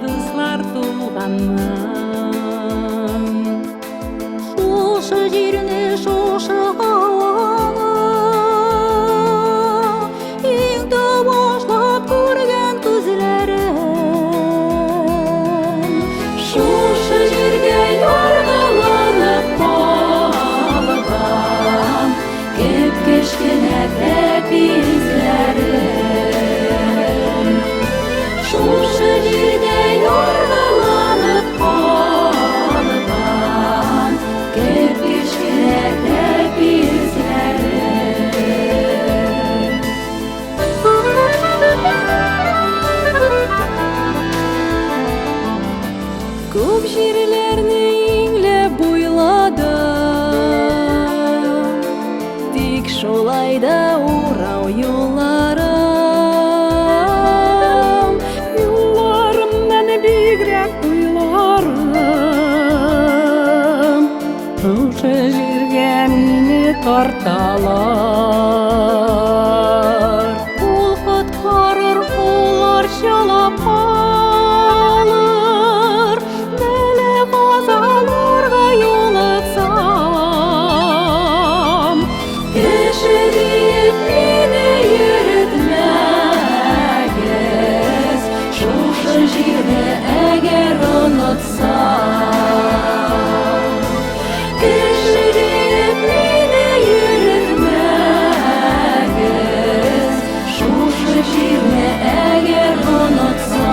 кызлар туганнан. Шушы жерне, шушы һаваны иңде башлап күргән күзләрем. Шушы җиргә яргаланып калган кеп-кечкенә тәпизләрем. Шушы җирдә яргаланып калган кеп-кечкенә тәпизләрем. Күп җирләрне иңләп буйладым, тик шулай да урау юлларым. Юлларымнан бигрәк уйларым шушы җиргә мине тарталар. Ул коткарыр, улар чалап алыр, бәлә казаларга юлыксам. Кеше диеп мине йөртмәгез, шушы җирне әгәр онытсам. Кеше диеп мине йөртмәгез, шушы җирне әгәр онытсам.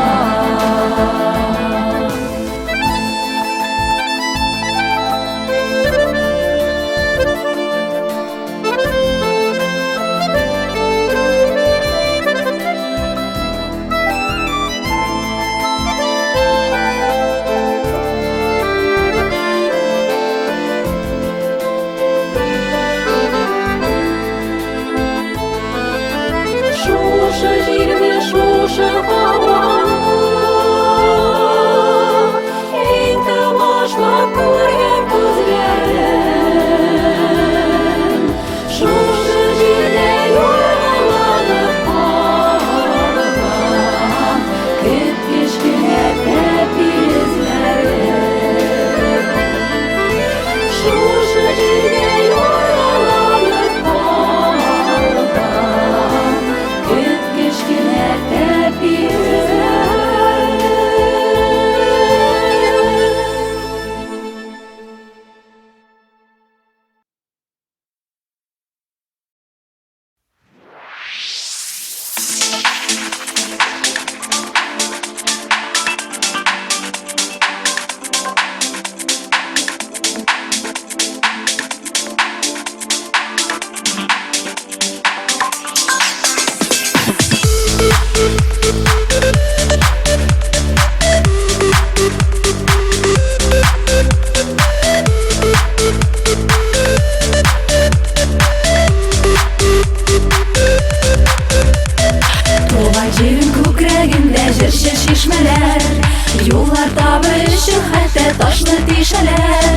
Шушы җирне, шушы һаваны иңде башлап күргән күзләрем. Шушы җирдә яргаланып калган кеп-кечкенә тәпизләрем. Шушы җирдә яргаланып калган кеп-кечкенә Туган җирем күкрәгендә җырчы чишмәләр, юллар табыр өчен хәтта ташны тишәләр.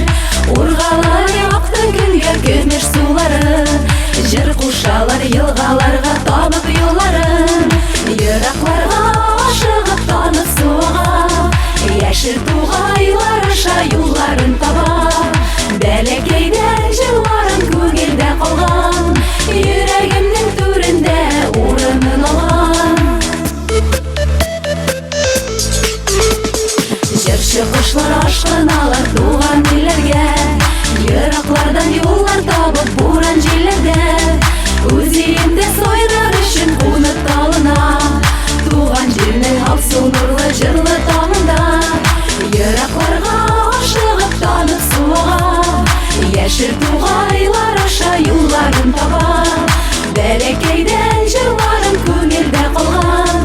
Ургалар якты көнгә көмеш сулары, җыр кушалар елгаларга табып юлларын. Еракларга ашыгып танып суга, яшел тугайлар аша юлларын таба. Бәләкәйдән җырларым күңелдә калган, йөрәгемнең түрендә урынын алган. Җырчы кошлар ашкыналар туган илләргә, ераклардан юллар табып буран җилләрдә. Үз илемдә сайрар өчен кунып талына, туган җирнең алсу нурлы җырлы таңында. Еракларга ашыгып танып суга, яшел тугайлар аша юлларын таба. Бәләкәйдән җырларым күңелдә калган,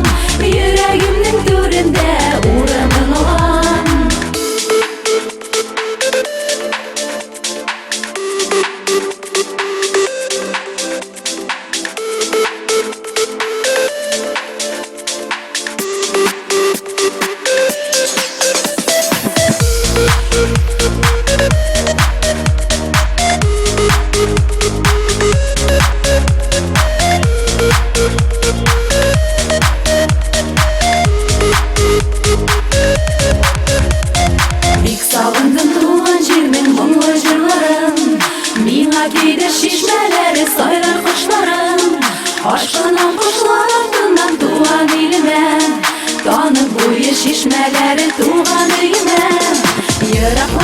йөрәгемнең түрендә урынын алган. туган өемә. Ерак